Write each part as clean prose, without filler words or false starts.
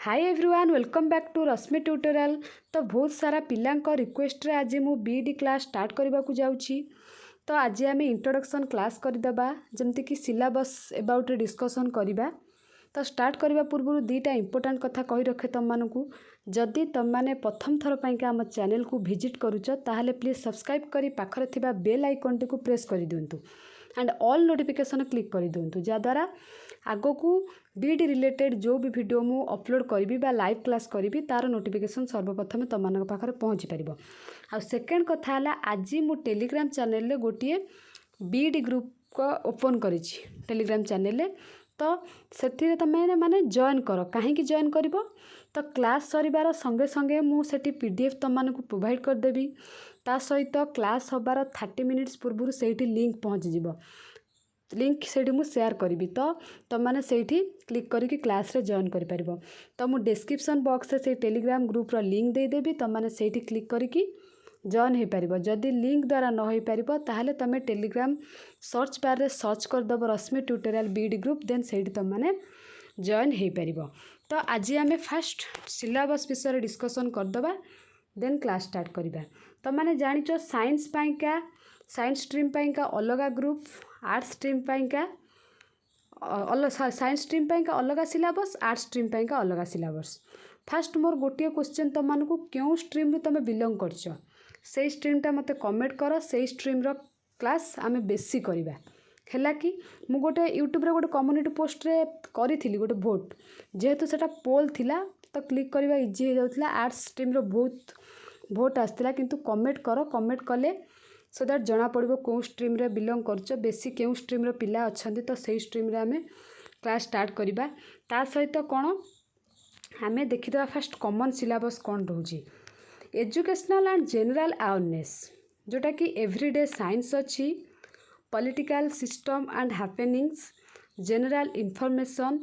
Hi everyone welcome back to Rashmi tutorial. तो बहुत सारा पिलांक रिक्वेस्ट रे आज मु बीडी क्लास स्टार्ट करने को जाऊँगी। तो आज आम इंट्रोडक्शन क्लास करदेबा जमती कि सिलेबस अबाउट डिस्कसन करवा। तो स्टार्ट करने पूर्व दुईटा इंपोर्टाट कथा कही रखे तुम मानू जदि तुम मैंने प्रथम थर पर आम चैनल को विजिट करुच ताहले प्लीज सब्सक्राइब करी पाखरे थिबा बेल आइकन टी प्रेस कर दिंतु एंड ऑल नोटिफिकेशन क्लिक कर दिंतु जहाँद्वारा आगो को बीडी रिलेटेड जो भी वीडियो मु अपलोड करी बा लाइव क्लास करी तार नोटिफिकेशन सर्वप्रथम तुम मान पाखे पहुँची पार। आ सेकेंड कथा है आज मु टेलीग्राम चैनल गोटे बीडी ग्रुप को ओपन करी टेलीग्राम चैनल। तो से तुम मैंने जॉइन कर कहीं जॉइन कर तो क्लास सरिबार संगे संगे मुझे पीडीएफ तुम मानक प्रोवाइड करदेवी ता सहित क्लास हबार 30 मिनिट्स पूर्व से लिंक पहुँची लिंक से शेयर करी तो तुम मैंने से क्लिक करके क्लास रे जॉइन कर पार। तो मुझे डिस्क्रिप्शन बॉक्स से टेलीग्राम ग्रुप रो लिंक देदेवी तुम मैंने से क्लिक करके जॉइन हो पार। जदि लिंक द्वारा न हो पार ताहले तुम टेलीग्राम सर्च बार रे सर्च करदेव रश्मि ट्यूटोरियल बीडी ग्रुप देन से तुम मैंने जॉइन हो पार। तो आज आम फास्ट सिलेबस विषय डिस्कसन करदे देन क्लास स्टार्ट करवा। तो मैंने जानिच साइंस पाइका साइंस स्ट्रीम पाइका अलग ग्रुप आर्ट्स स्ट्रीम पाइका साइंस स्ट्रीम पाइका अलग सिलेबस आर्ट्स स्ट्रीम पाइका अलग सिलेबस। फास्ट मोर गोटे क्वेश्चन तुम मानक क्यों स्ट्रीम तुम बिलोंग कर से स्ट्रीमटा मत कमेंट कर से स्ट्रीम रो क्लास आम बेसी करवा है कि मु गोटे यूट्यूब रे गोटे कम्युनिटी पोस्ट रे करी गोटे भोट जेहेतु सेटा पोल थिला तो क्लिक करवा इजी हो जाउथला। आर्ट्स स्ट्रीम रो बहुत भोट आसला किंतु कमेंट कर कमेंट कले सो दैट जना पड़ो कौ स्ट्रीम रे बिलोंग कर बेसी क्यों स्ट्रीम रो पिला अच्छा तो से स्ट्रीम रे आम क्लास स्टार्ट करवा। ता सहित कौन आम देखीदा फास्ट कॉमन सिलेबस कौन रोचे एजुकेशनल एंड जनरल अवेयरनेस जोटा कि एवरीडे साइंस अच्छी political system and happenings general information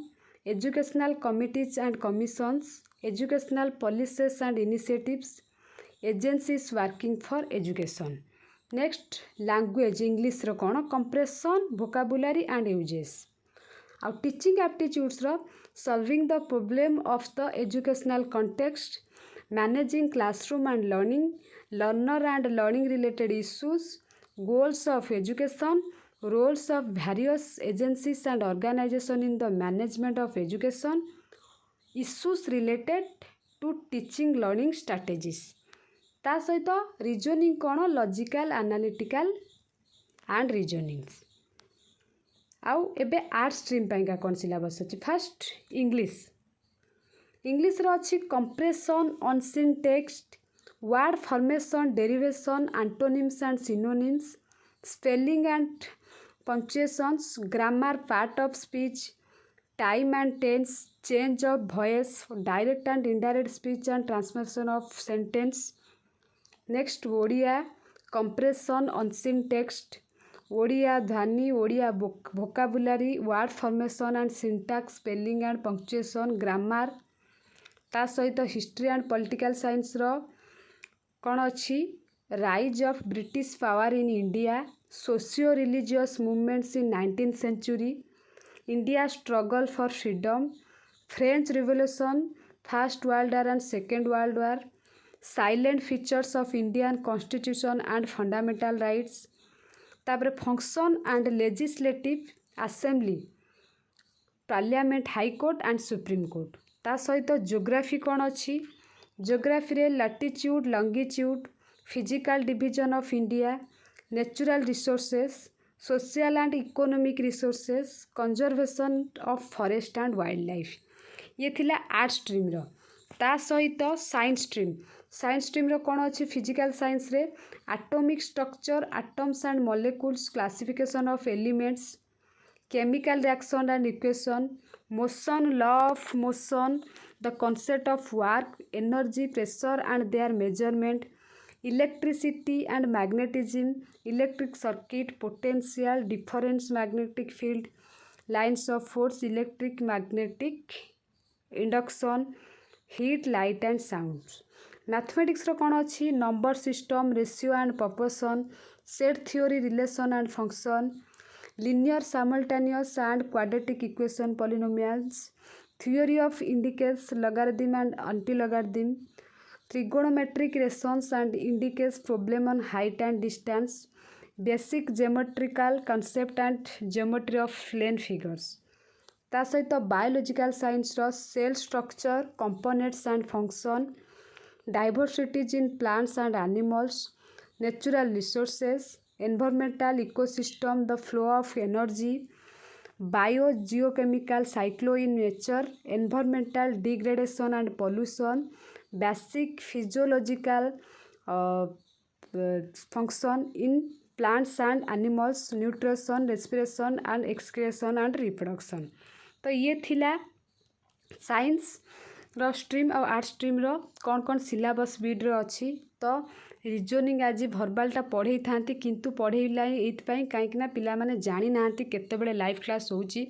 educational committees and commissions educational policies and initiatives agencies working for education. Next language English रो कौन कंप्रेशन वोकाबुलरी एंड यूजेस आउ teaching aptitudes रो solving the problem of the educational context managing classroom and learning learner and learning related issues goals of education roles of various agencies and organization in the management of education issues related to teaching learning strategies ता सहित reasoning कौन logical analytical and reasonings आउ एबे art stream Paika कौन syllabus अच्छी fast English English रो अच्छी compression unseen text word formation derivation antonyms and synonyms spelling and punctuations grammar part of speech time and tense change of voice direct and indirect speech and transmission of sentence। next Odia compression unseen text Odia ध्वनि Odia vocabulary word formation and syntax spelling and punctuation grammar ता सहित history and political science रो कौन अच्छी rise of British power in India socio religious movements in 19th century India struggle for freedom French revolution first world war and second world war salient features of Indian constitution and fundamental rights तापर function and legislative assembly parliament high court and supreme court ता सहित geography कौन अच्छी geography रे latitude longitude physical division of India natural resources social and economic resources conservation of forest and wild life ये थिला art stream रो। ता सहित science stream रो कौन अच्छी फिजिकल साइंस रे atomic structure atoms and molecules classification of elements chemical reaction and equation motion law of motion the concept of work energy pressure and their measurement electricity and magnetism electric circuit potential difference magnetic field lines of force electric magnetic induction heat light and sound। Mathematics रो कौन अच्छी number system ratio and proportion set theory relation and function linear simultaneous and quadratic equation polynomials theory of indicates logarithm and anti-logarithm, trigonometric relations and indicates problem on height and distance, basic geometrical concept and geometry of plane figures। ତା ସହିତ biological ସାଇନ୍ସର cell structure, components and function, diversities in plants and animals, natural resources, environmental ecosystem, the flow of energy, biogeochemical cycles in nature, environmental degradation and pollution, basic physiological function in plants and animals, nutrition, respiration and excretion and reproduction। तो ये थिला science रो stream और art stream रो कौन कौन syllabus Beed रो अच्छी। तो reasoning आज भर्बालटा पढ़े था किंतु पढ़ेला ये कहीं पिला माने जानी ना केतेबेले लाइव क्लास होची।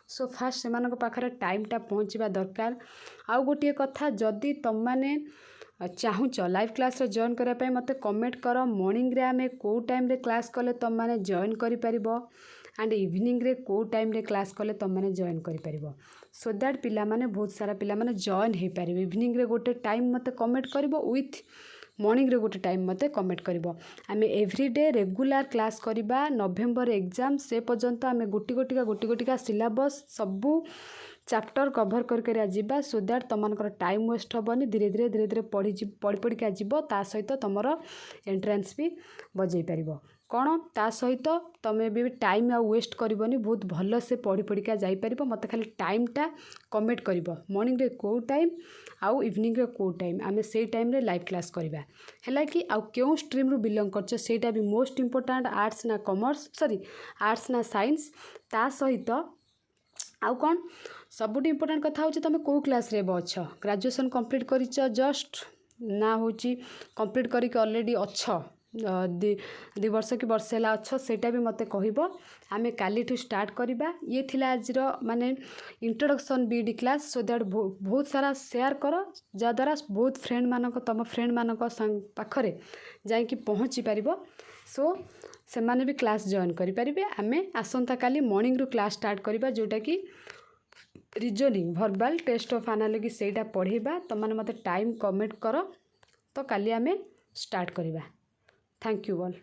सो फास्ट से पाखरे टाइमटा पहुँचवा दरकार। आउ गोटे कथा जदि तुम मैंने चाहूच लाइव क्लास जॉइन करने मत कमेंट कर मॉर्निंग रे आमे को टाइम रे क्लास कले तुम मैंने जॉइन करि परिबो एंड इवनिंग रे को टाइम रे क्लास कले तुम मैंने जॉइन करि परिबो सो दैट पिला माने बहुत सारा पिला माने जॉइन हे परिबे। इवनिंग रे गोटे टाइम मत कमेंट करिवो विथ मॉर्निंग रे गोटे टाइम मत कमेंट करिवो। आमे एवरीडे रेगुलर क्लास करिबा। नवेम्बर एग्जाम से पर्यंत आमे गोटी गोटिका सिलेबस सबू चैप्टर कभर करके जावा सो दैट तुमको टाइम वेस्ट हेनी। धीरे धीरे पढ़ी जीव ता सहित तुम एंट्रेंस भी बजै पार कौन ता सहित तुम्हें भी टाइम आ वेस्ट करनी बहुत भल से पढ़ी जापर। मत खाली टाइमटा कमेंट कर मॉर्निंग रे को टाइम आउ इवनिंग रे को टाइम आमे से टाइम रे लाइव क्लास करवा है कि आउ क्यों स्ट्रीम रू बिलोंग कर सेटा भी मोस्ट इम्पोर्टाट। आर्ट्स ना कॉमर्स सॉरी आर्ट्स ना साइंस ता सहित आउ कौन सबुठ इम्पोर्टाट कथा हो तुम कौ क्लास रे अच्छ ग्रेजुएशन कंप्लीट कर जस्ट ना हूँ कंप्लीट करके ऑलरेडी अच्छ दी वर्ष कि वर्ष है अच्छ सेटा भी मत कह आमे काली स्टार्ट करवा। ये थिला आज माने इंट्रोडक्शन बीडी क्लास सो दैट बहुत सारा शेयर कर जद्वारा बहुत फ्रेंड मानक तुम फ्रेंड मानक पाखरे जाइकी पहुँची पार सो से माने भी क्लास जॉइन करें। आमे आसंता काली मॉर्निंग रू क्लास स्टार्ट करवा जोटा कि रिजनिंग भर्बाल टेस्ट ऑफ एनालॉजी सेटा पढ़ेबा। तुमने मत टाइम कमेंट कर तो काली आमे स्टार्ट करवा। Thank you all.